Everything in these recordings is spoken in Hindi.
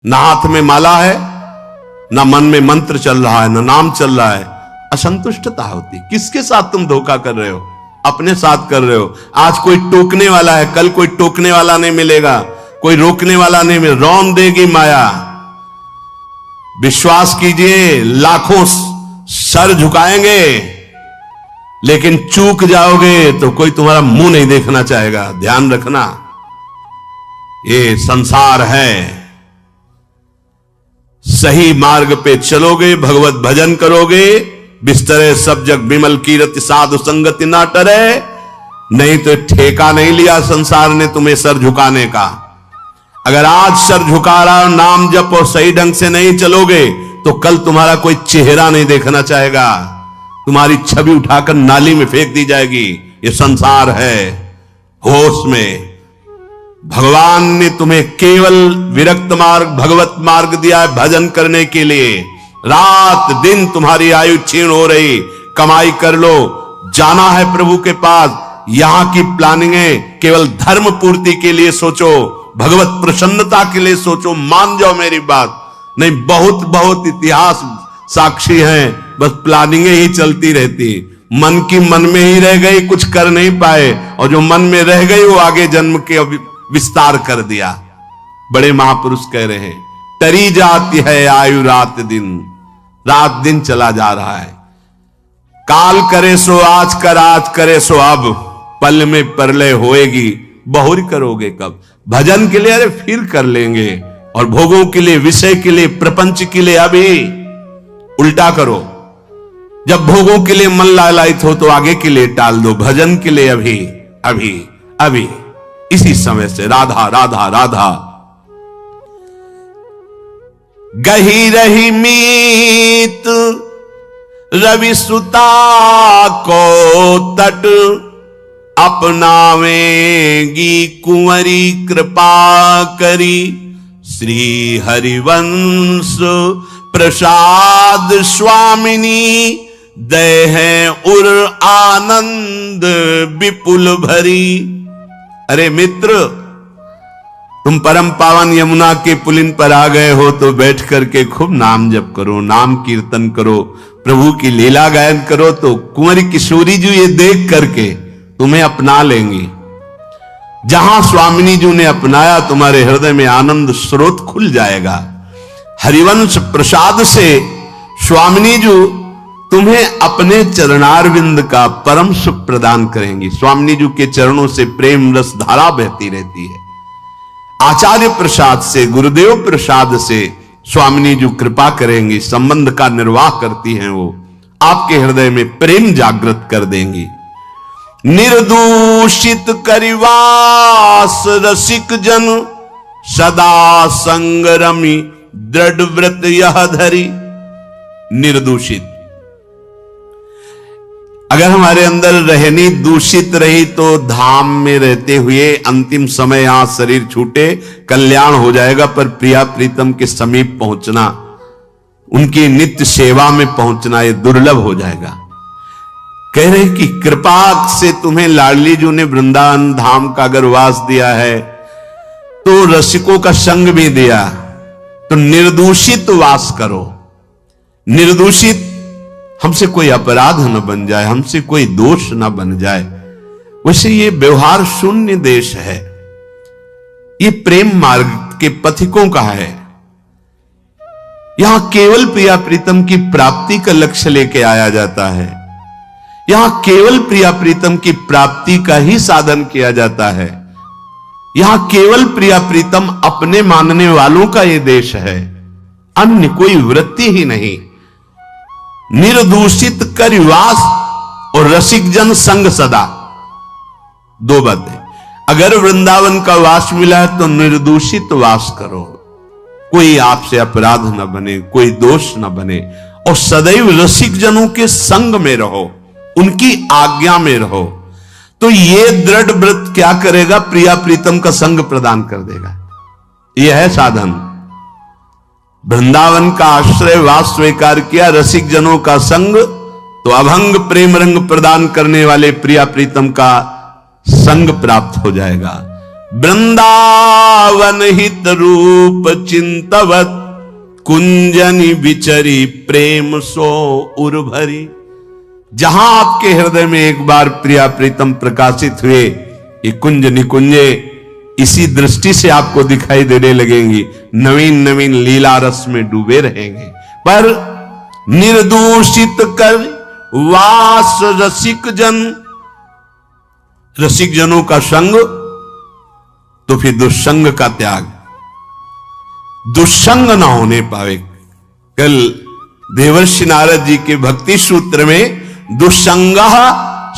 ना हाथ में माला है, ना मन में मंत्र चल रहा है, ना नाम चल रहा है, असंतुष्टता होती। किसके साथ तुम धोखा कर रहे हो? अपने साथ कर रहे हो। आज कोई टोकने वाला है, कल कोई टोकने वाला नहीं मिलेगा, कोई रोकने वाला नहीं मिलेगा, रौन देगी माया। विश्वास कीजिए, लाखों सर झुकाएंगे, लेकिन चूक जाओगे तो कोई तुम्हारा मुंह नहीं देखना चाहेगा। ध्यान रखना, ये संसार है। सही मार्ग पे चलोगे, भगवत भजन करोगे, बिस्तरे सब जग विमल कीरति, साधु संगति ना टरे। नहीं तो ठेका नहीं लिया संसार ने तुम्हें सर झुकाने का। अगर आज सर झुका रहा, नाम जप और सही ढंग से नहीं चलोगे तो कल तुम्हारा कोई चेहरा नहीं देखना चाहेगा, तुम्हारी छवि उठाकर नाली में फेंक दी जाएगी। ये संसार है। होश में भगवान ने तुम्हें केवल विरक्त मार्ग, भगवत मार्ग दिया है भजन करने के लिए। रात दिन तुम्हारी आयु क्षीण हो रही, कमाई कर लो, जाना है प्रभु के पास। यहां की प्लानिंगें केवल धर्म पूर्ति के लिए सोचो, भगवत प्रसन्नता के लिए सोचो। मान जाओ मेरी बात, नहीं बहुत बहुत इतिहास साक्षी हैं, बस प्लानिंगें ही चलती रहती। मन की मन में ही रह गई, कुछ कर नहीं पाए, और जो मन में रह गई वो आगे जन्म के विस्तार कर दिया। बड़े महापुरुष कह रहे हैं, टरी जाती है आयु रात दिन, रात दिन चला जा रहा है। काल करे सो आज कर, आज करे सो अब, पल में परलय होएगी, बहुरी करोगे कब। भजन के लिए अरे फिर कर लेंगे, और भोगों के लिए, विषय के लिए, प्रपंच के लिए अभी। उल्टा करो, जब भोगों के लिए मन लालायित हो तो आगे के लिए टाल दो, भजन के लिए अभी अभी अभी, इसी समय से। राधा राधा राधा। गही रही मीत रवि सुता को तट, अपनावेगी कुंवरी कृपा करी। श्री हरिवंश प्रसाद स्वामिनी, दय है उर आनंद विपुल भरी। अरे मित्र, तुम परम पावन यमुना के पुलिन पर आ गए हो तो बैठ करके खूब नाम जप करो, नाम कीर्तन करो, प्रभु की लीला गायन करो, तो कुंवरी किशोरी जी ये देख करके तुम्हें अपना लेंगी। जहां स्वामिनी जी ने अपनाया, तुम्हारे हृदय में आनंद स्रोत खुल जाएगा। हरिवंश प्रसाद से स्वामिनी जी तुम्हें अपने चरणारविंद का परम सुख प्रदान करेंगी। स्वामिनी जी के चरणों से प्रेम रस धारा बहती रहती है। आचार्य प्रसाद से, गुरुदेव प्रसाद से स्वामिनी जी कृपा करेंगी, संबंध का निर्वाह करती हैं वो, आपके हृदय में प्रेम जागृत कर देंगी। निर्दूषित करिवास रसिक जन, सदा संगरमी दृढ़ व्रत यह धरी। निर्दूषित, अगर हमारे अंदर रहनी दूषित रही तो धाम में रहते हुए अंतिम समय यहां शरीर छूटे कल्याण हो जाएगा, पर प्रिया प्रीतम के समीप पहुंचना, उनकी नित्य सेवा में पहुंचना, यह दुर्लभ हो जाएगा। कह रहे कि कृपा से तुम्हें लाडली जी ने वृंदावन धाम का अगर वास दिया है तो रसिकों का संग भी दिया, तो निर्दूषित वास करो। निर्दूषित, हमसे कोई अपराध न बन जाए, हमसे कोई दोष न बन जाए। वैसे ये व्यवहार शून्य देश है, ये प्रेम मार्ग के पथिकों का है। यहां केवल प्रिया प्रीतम की प्राप्ति का लक्ष्य लेके आया जाता है, यहां केवल प्रिया प्रीतम की प्राप्ति का ही साधन किया जाता है। यहां केवल प्रिया प्रीतम अपने मानने वालों का ये देश है, अन्य कोई वृत्ति ही नहीं। निर्दूषित करिवास और रसिक जन संग सदा, दो बातें। अगर वृंदावन का वास मिला है तो निर्दूषित वास करो, कोई आपसे अपराध न बने, कोई दोष न बने, और सदैव रसिक जनों के संग में रहो, उनकी आज्ञा में रहो। तो ये दृढ़ व्रत क्या करेगा? प्रिया प्रीतम का संग प्रदान कर देगा। यह है साधन। वृंदावन का आश्रय वास स्वीकार किया, रसिक जनों का संग, तो अभंग प्रेम रंग प्रदान करने वाले प्रिया प्रीतम का संग प्राप्त हो जाएगा। वृंदावन हित रूप चिंतवत कुंजनी विचरी प्रेम सो उर्भरी। जहां आपके हृदय में एक बार प्रिया प्रीतम प्रकाशित हुए, ये कुंज निकुंजे इसी दृष्टि से आपको दिखाई देने लगेंगी, नवीन नवीन लीला रस में डूबे रहेंगे। पर निर्दूषित कर वास रसिक जन, रसिक जनों का संग तो फिर दुष्संग का त्याग, दुष्संग ना होने पावे। कल देवर्षि नारद जी के भक्ति सूत्र में दुष्संग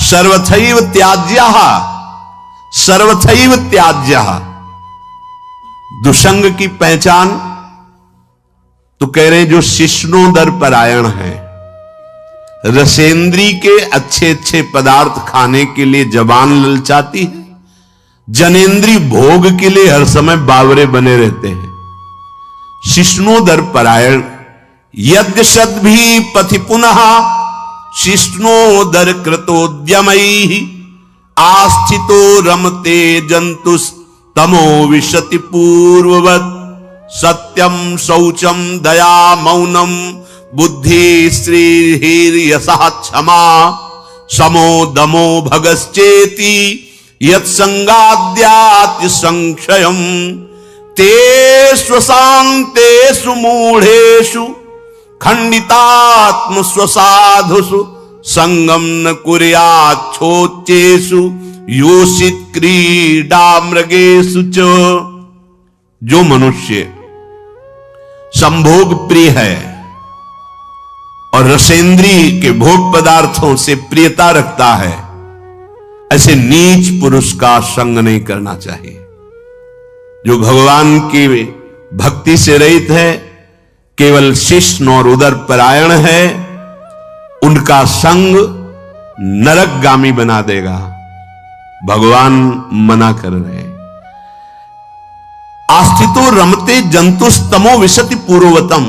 सर्वथैव त्याज्यः, सर्वथैव त्याज्यः, दुष्संग की पहचान तो कह रहे हैं जो शिष्णोदर परायण है, रसेंद्री के अच्छे अच्छे पदार्थ खाने के लिए जबान ललचाती है, जनेन्द्री भोग के लिए हर समय बावरे बने रहते हैं। शिष्णोदर परायण यद्यशद भी पथि पुनः शिष्णोदर कृतोद्यमैः आस्थितो रमते जंतुस तमो विशति पूर्ववत् सत्यम शौचम दया मौनम बुद्धि श्रीर्यसः क्षमा समो दमो भगश्चेति यत्संगाद्याति संक्षयम तेषु शान्तेषु मूढ़ेषु खंडितात्म स्वसाधुषु संगम न कुर्याच्छोच्चेषु योषित क्रीडा मृगेषु च। जो मनुष्य संभोग प्रिय है और रसेंद्री के भोग पदार्थों से प्रियता रखता है, ऐसे नीच पुरुष का संग नहीं करना चाहिए। जो भगवान की भक्ति से रहित है, केवल शिष्ण और उदर परायण है, उनका संग नरकगामी बना देगा। भगवान मना कर रहे हैं। आस्थितो रमते जंतुस्तमो विशति पूर्ववतम।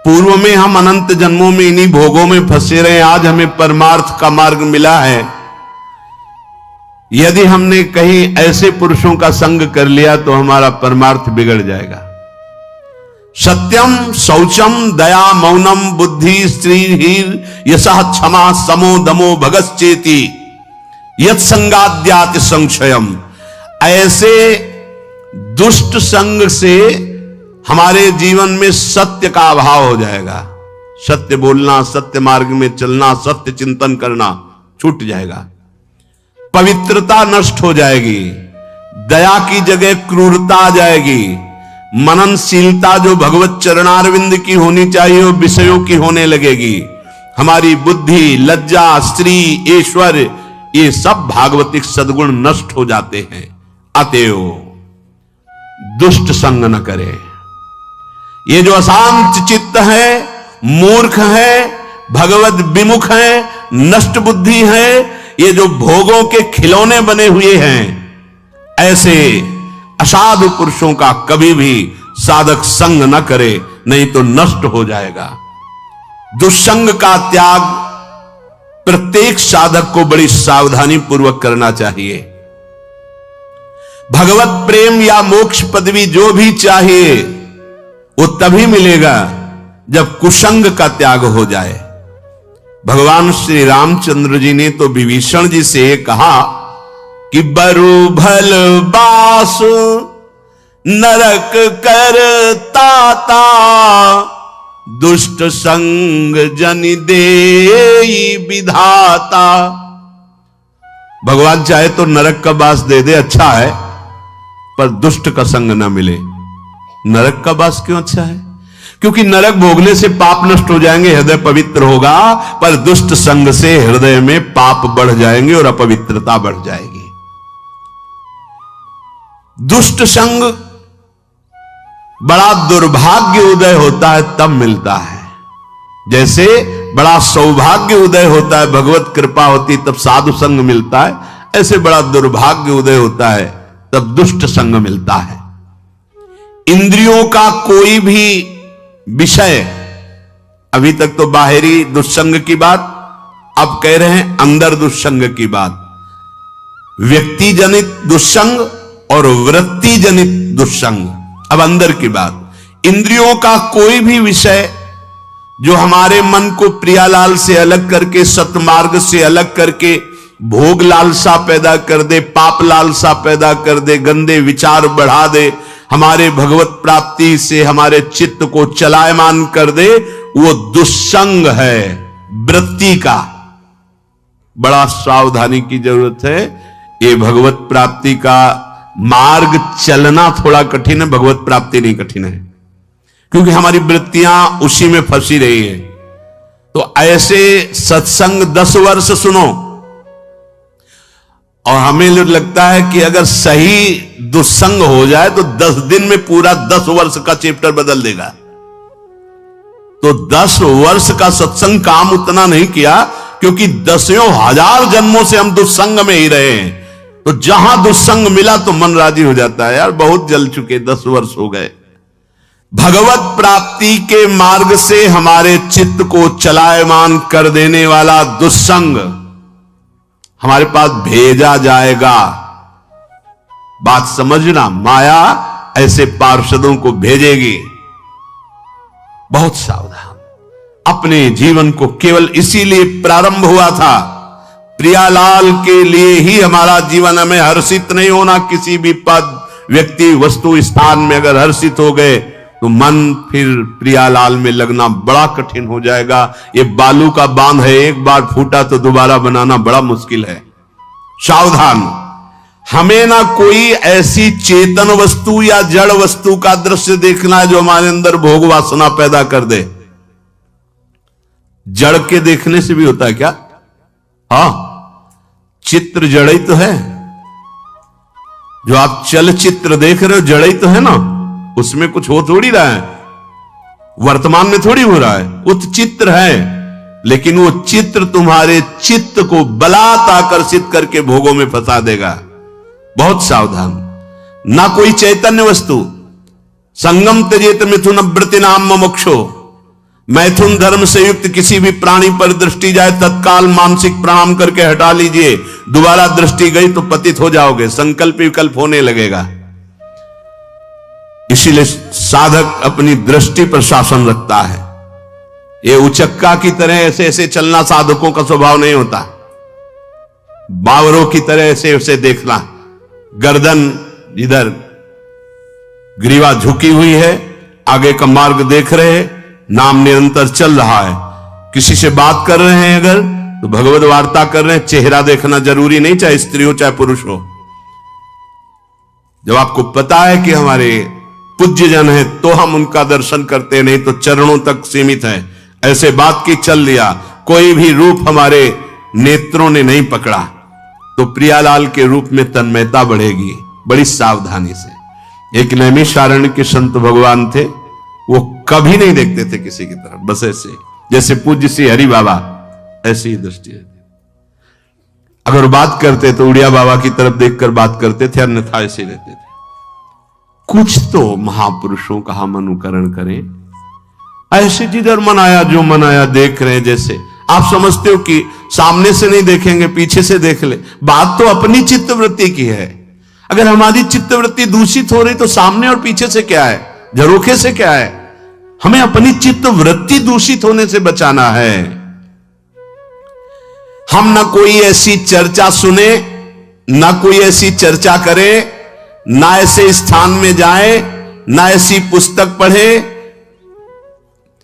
पूर्व में हम अनंत जन्मों में इन्हीं भोगों में फंसे रहे, आज हमें परमार्थ का मार्ग मिला है। यदि हमने कहीं ऐसे पुरुषों का संग कर लिया तो हमारा परमार्थ बिगड़ जाएगा। सत्यम शौचम दया मौनम बुद्धि स्त्रीहीर यशः क्षमा समो दमो भगश्चेति यत् संगाद्याति संक्षयम। ऐसे दुष्ट संग से हमारे जीवन में सत्य का अभाव हो जाएगा। सत्य बोलना, सत्य मार्ग में चलना, सत्य चिंतन करना छूट जाएगा। पवित्रता नष्ट हो जाएगी, दया की जगह क्रूरता आ जाएगी, मननशीलता जो भगवत चरणारविंद की होनी चाहिए वो विषयों की होने लगेगी। हमारी बुद्धि, लज्जा, स्त्री, ईश्वर, ये सब भागवतिक सद्गुण नष्ट हो जाते हैं। अतएव दुष्ट संग न करे। ये जो अशांत चित्त है, मूर्ख है, भगवत विमुख है, नष्ट बुद्धि है, ये जो भोगों के खिलौने बने हुए हैं, ऐसे असाधु पुरुषों का कभी भी साधक संग न करे, नहीं तो नष्ट हो जाएगा। दुष्संग का त्याग प्रत्येक साधक को बड़ी सावधानी पूर्वक करना चाहिए। भगवत प्रेम या मोक्ष पदवी जो भी चाहिए वो तभी मिलेगा जब कुसंग का त्याग हो जाए। भगवान श्री रामचंद्र जी ने तो विभीषण जी से कहा कि बरु भल बास नरक कर ताता दुष्ट संग जन देई विधाता। भगवान चाहे तो नरक का बास दे दे, अच्छा है, पर दुष्ट का संग ना मिले। नरक का बास क्यों अच्छा है? क्योंकि नरक भोगने से पाप नष्ट हो जाएंगे, हृदय पवित्र होगा, पर दुष्ट संग से हृदय में पाप बढ़ जाएंगे और अपवित्रता बढ़ जाएगी। दुष्ट संग बड़ा दुर्भाग्य उदय होता है तब मिलता है। जैसे बड़ा सौभाग्य उदय होता है, भगवत कृपा होती तब साधु संग मिलता है, ऐसे बड़ा दुर्भाग्य उदय होता है तब दुष्ट संग मिलता है। इंद्रियों का कोई भी विषय, अभी तक तो बाहरी दुष्संग की बात, अब कह रहे हैं अंदर दुष्संग की बात। व्यक्ति जनित दुस्संग और वृत्ति जनित दुस्संग। अब अंदर की बात, इंद्रियों का कोई भी विषय जो हमारे मन को प्रियालाल से अलग करके, सतमार्ग से अलग करके भोग लालसा पैदा कर दे, पाप लालसा पैदा कर दे, गंदे विचार बढ़ा दे, हमारे भगवत प्राप्ति से हमारे चित्त को चलायमान कर दे, वो दुस्संग है, वृत्ति का। बड़ा सावधानी की जरूरत है। ये भगवत प्राप्ति का मार्ग चलना थोड़ा कठिन है, भगवत प्राप्ति नहीं कठिन है, क्योंकि हमारी वृत्तियां उसी में फंसी रही है। तो ऐसे सत्संग 10 वर्ष सुनो और हमें लगता है कि अगर सही दुस्संग हो जाए तो 10 दिन में पूरा 10 वर्ष का चैप्टर बदल देगा। तो 10 वर्ष का सत्संग काम उतना नहीं किया, क्योंकि 10,000 जन्मों से हम दुस्संग में ही रहे हैं। तो जहां दुस्संग मिला तो मन राजी हो जाता है, यार बहुत जल चुके, 10 वर्ष हो गए। भगवत प्राप्ति के मार्ग से हमारे चित्त को चलायमान कर देने वाला दुस्संग हमारे पास भेजा जाएगा। बात समझना, माया ऐसे पार्षदों को भेजेगी। बहुत सावधान। अपने जीवन को केवल इसीलिए प्रारंभ हुआ था, प्रियालाल के लिए ही हमारा जीवन। हमें हर्षित नहीं होना किसी भी पद, व्यक्ति, वस्तु, स्थान में। अगर हर्षित हो गए तो मन फिर प्रियालाल में लगना बड़ा कठिन हो जाएगा। ये बालू का बांध है, एक बार फूटा तो दोबारा बनाना बड़ा मुश्किल है। सावधान। हमें ना कोई ऐसी चेतन वस्तु या जड़ वस्तु का दृश्य देखना है जो हमारे अंदर भोग वासना पैदा कर दे। जड़ के देखने से भी होता है क्या? हाँ, चित्र जड़ ही तो है। जो आप चलचित्र देख रहे हो जड़ ही तो है ना, उसमें कुछ हो थोड़ी रहा है, वर्तमान में थोड़ी हो रहा है, वो तो चित्र है। लेकिन वो चित्र तुम्हारे चित्त को बलात् आकर्षित करके भोगों में फंसा देगा। बहुत सावधान। ना कोई चैतन्य वस्तु। संगम त्यजेत मिथुन व्रति नाम मोक्षो। मैथुन धर्म से युक्त किसी भी प्राणी पर दृष्टि जाए, तत्काल मानसिक प्रणाम करके हटा लीजिए। दोबारा दृष्टि गई तो पतित हो जाओगे, संकल्प विकल्प होने लगेगा। इसीलिए साधक अपनी दृष्टि पर शासन रखता है। ये उचक्का की तरह ऐसे ऐसे चलना साधकों का स्वभाव नहीं होता। बावरों की तरह ऐसे ऐसे देखना, गर्दन इधर, ग्रीवा झुकी हुई है, आगे का मार्ग देख रहे हैं, नाम निरंतर चल रहा है। किसी से बात कर रहे हैं अगर तो भगवत वार्ता कर रहे हैं, चेहरा देखना जरूरी नहीं, चाहे स्त्री हो चाहे पुरुष हो। जब आपको पता है कि हमारे पूज्य जन है तो हम उनका दर्शन करते, नहीं तो चरणों तक सीमित है। ऐसे बात की चल लिया, कोई भी रूप हमारे नेत्रों ने नहीं पकड़ा तो प्रियालाल के रूप में तन्मयता बढ़ेगी। बड़ी सावधानी से। एक नैमिषारण्य के संत भगवान थे, वो कभी नहीं देखते थे किसी की तरफ, बस ऐसे जैसे पूज्य श्री हरि बाबा, ऐसी ही दृष्टि है। अगर बात करते तो उड़िया बाबा की तरफ देखकर बात करते थे, अन्यथा ऐसे रहते थे। कुछ तो महापुरुषों का हम अनुकरण करें। ऐसे जिधर मन आया जो मन आया देख रहे हैं। जैसे आप समझते हो कि सामने से नहीं देखेंगे, पीछे से देख ले। बात तो अपनी चित्तवृत्ति की है। अगर हमारी चित्तवृत्ति दूषित हो रही तो सामने और पीछे से क्या है, झरोखे से क्या है? हमें अपनी चित्तवृत्ति दूषित होने से बचाना है। हम ना कोई ऐसी चर्चा सुने, ना कोई ऐसी चर्चा करें, ना ऐसे स्थान में जाए, ना ऐसी पुस्तक पढ़े,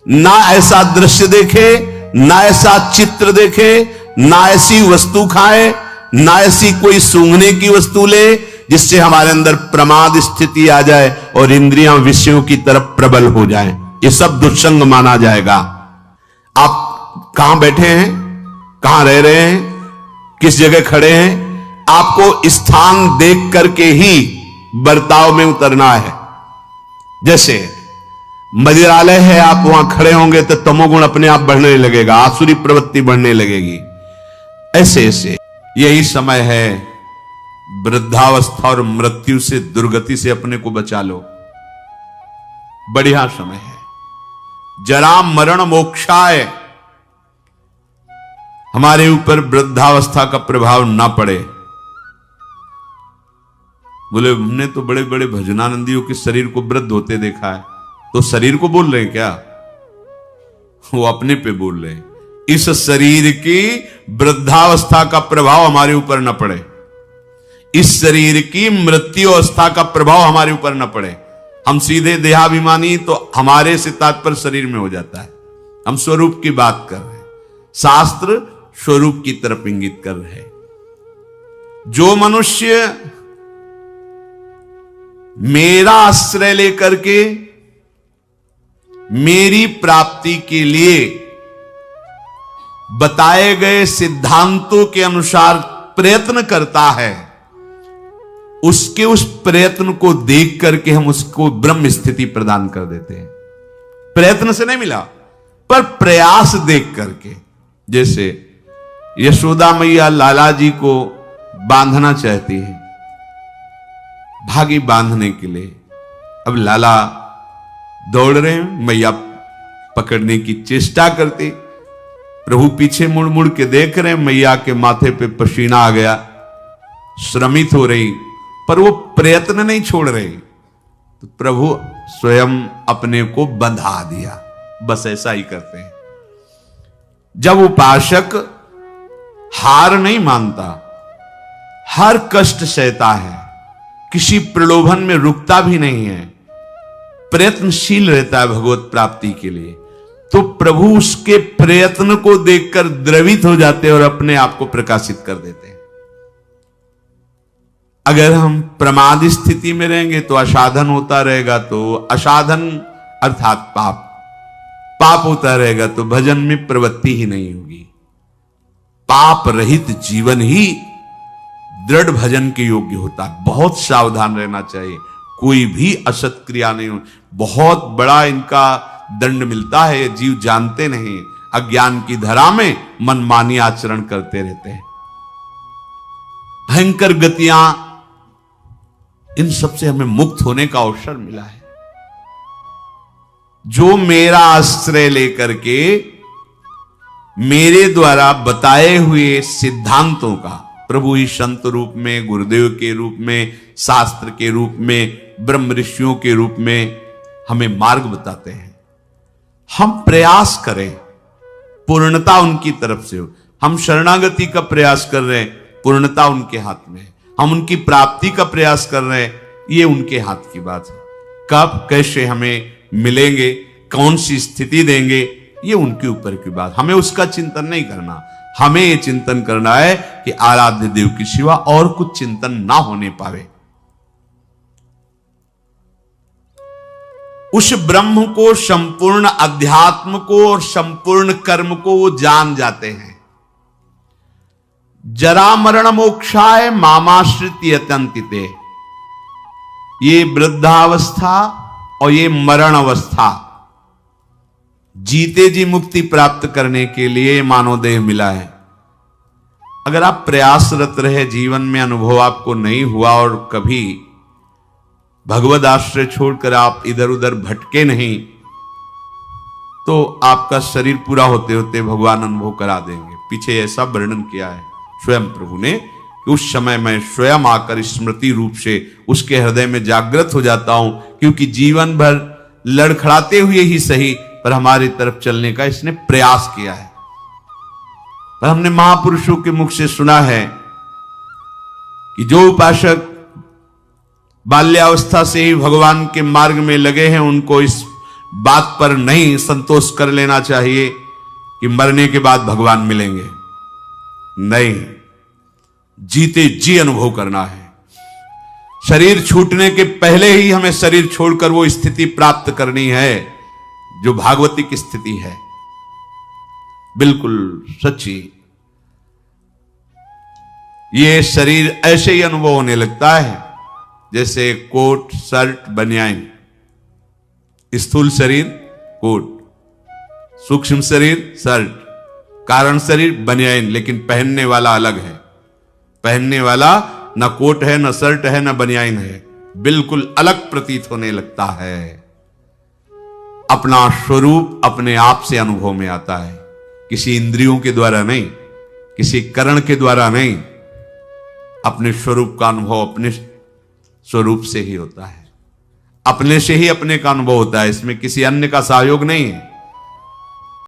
ना ऐसा दृश्य देखे, ना ऐसा चित्र देखे, ना ऐसी वस्तु खाए, ना ऐसी कोई सूंघने की वस्तु ले जिससे हमारे अंदर प्रमाद स्थिति आ जाए और इंद्रियां विषयों की तरफ प्रबल हो जाएं। ये सब दुस्संग माना जाएगा। आप कहां बैठे हैं, कहां रह रहे हैं, किस जगह खड़े हैं, आपको स्थान देख करके ही बर्ताव में उतरना है। जैसे मदिरालय है, आप वहां खड़े होंगे तो तमोगुण अपने आप बढ़ने लगेगा, आसुरी प्रवृत्ति बढ़ने लगेगी। ऐसे ऐसे यही समय है, वृद्धावस्था और मृत्यु से, दुर्गति से अपने को बचा लो। बढ़िया समय है। जरा मरण मोक्षाय, हमारे ऊपर वृद्धावस्था का प्रभाव ना पड़े। बोले हमने तो बड़े बड़े भजनानंदियों के शरीर को वृद्ध होते देखा है। तो शरीर को बोल रहे हैं क्या? वो अपने पे बोल रहे हैं। इस शरीर की वृद्धावस्था का प्रभाव हमारे ऊपर न पड़े, इस शरीर की मृत्यु अवस्था का प्रभाव हमारे ऊपर न पड़े। हम सीधे देहाभिमानी तो हमारे से तात्पर्य शरीर में हो जाता है। हम स्वरूप की बात कर रहे हैं, शास्त्र स्वरूप की तरफ इंगित कर रहे हैं। जो मनुष्य मेरा आश्रय लेकर के मेरी प्राप्ति के लिए बताए गए सिद्धांतों के अनुसार प्रयत्न करता है, उसके उस प्रयत्न को देख करके हम उसको ब्रह्म स्थिति प्रदान कर देते हैं। प्रयत्न से नहीं मिला, पर प्रयास देख करके। जैसे यशोदा मैया लाला जी को बांधना चाहती है, भागी बांधने के लिए। अब लाला दौड़ रहे हैं, मैया पकड़ने की चेष्टा करती, प्रभु पीछे मुड़ मुड़ के देख रहे हैं, मैया के माथे पे पसीना आ गया, श्रमित हो रही, पर वो प्रयत्न नहीं छोड़ रही। तो प्रभु स्वयं अपने को बंधा दिया। बस ऐसा ही करते हैं। जब उपासक हार नहीं मानता, हर कष्ट सहता है, किसी प्रलोभन में रुकता भी नहीं है, प्रयत्नशील रहता है भगवत प्राप्ति के लिए, तो प्रभु उसके प्रयत्न को देखकर द्रवित हो जाते हैं और अपने आप को प्रकाशित कर देते हैं। अगर हम प्रमाद स्थिति में रहेंगे तो असाधन होता रहेगा, तो असाधन अर्थात पाप, पाप होता रहेगा तो भजन में प्रवृत्ति ही नहीं होगी। पाप रहित जीवन ही दृढ़ भजन के योग्य होता है। बहुत सावधान रहना चाहिए, कोई भी असत क्रिया नहीं हो। बहुत बड़ा इनका दंड मिलता है, ये जीव जानते नहीं, अज्ञान की धरा में मनमानी आचरण करते रहते हैं। भयंकर गतियां, इन सबसे हमें मुक्त होने का अवसर मिला है। जो मेरा आश्रय लेकर के मेरे द्वारा बताए हुए सिद्धांतों का, प्रभु ही संत रूप में, गुरुदेव के रूप में, शास्त्र के रूप में, ब्रह्म ऋषियों के रूप में हमें मार्ग बताते हैं, हम प्रयास करें, पूर्णता उनकी तरफ से हो। हम शरणागति का प्रयास कर रहे हैं, पूर्णता उनके हाथ में है। हम उनकी प्राप्ति का प्रयास कर रहे हैं, ये उनके हाथ की बात है। कब कैसे हमें मिलेंगे, कौन सी स्थिति देंगे, ये उनके ऊपर की बात। हमें उसका चिंतन नहीं करना, हमें ये चिंतन करना है कि आराध्य देव के सिवा और कुछ चिंतन ना होने पावे। उस ब्रह्म को, संपूर्ण अध्यात्म को और संपूर्ण कर्म को वो जान जाते हैं। जरा मरण मोक्षाय मामाश्रित यतन्तिते, ये वृद्धावस्था और ये मरण अवस्था, जीते जी मुक्ति प्राप्त करने के लिए मानव देह मिला है। अगर आप प्रयासरत रहे, जीवन में अनुभव आपको नहीं हुआ और कभी भगवद आश्रय छोड़कर आप इधर उधर भटके नहीं, तो आपका शरीर पूरा होते होते भगवान अनुभव करा देंगे। पीछे ऐसा वर्णन किया है स्वयं प्रभु ने कि उस समय मैं स्वयं आकर स्मृति रूप से उसके हृदय में जागृत हो जाता हूं, क्योंकि जीवन भर लड़खड़ाते हुए ही सही पर हमारी तरफ चलने का इसने प्रयास किया है। पर हमने महापुरुषों के मुख से सुना है कि जो उपासक बाल्यावस्था से ही भगवान के मार्ग में लगे हैं, उनको इस बात पर नहीं संतोष कर लेना चाहिए कि मरने के बाद भगवान मिलेंगे। नहीं, जीते जी अनुभव करना है। शरीर छूटने के पहले ही हमें शरीर छोड़कर वो स्थिति प्राप्त करनी है जो भागवतिक स्थिति है, बिल्कुल सच्ची। ये शरीर ऐसे ही अनुभव होने लगता है जैसे कोट, शर्ट, बनियान। स्थूल शरीर कोट, सूक्ष्म शरीर शर्ट, कारण शरीर बनियान, लेकिन पहनने वाला अलग है। पहनने वाला न कोट है, न शर्ट है, न बनियान है, बिल्कुल अलग प्रतीत होने लगता है। अपना स्वरूप अपने आप से अनुभव में आता है, किसी इंद्रियों के द्वारा नहीं, किसी करण के द्वारा नहीं। अपने स्वरूप का अनुभव अपने स्वरूप से ही होता है, अपने से ही अपने का अनुभव होता है, इसमें किसी अन्य का सहयोग नहीं है।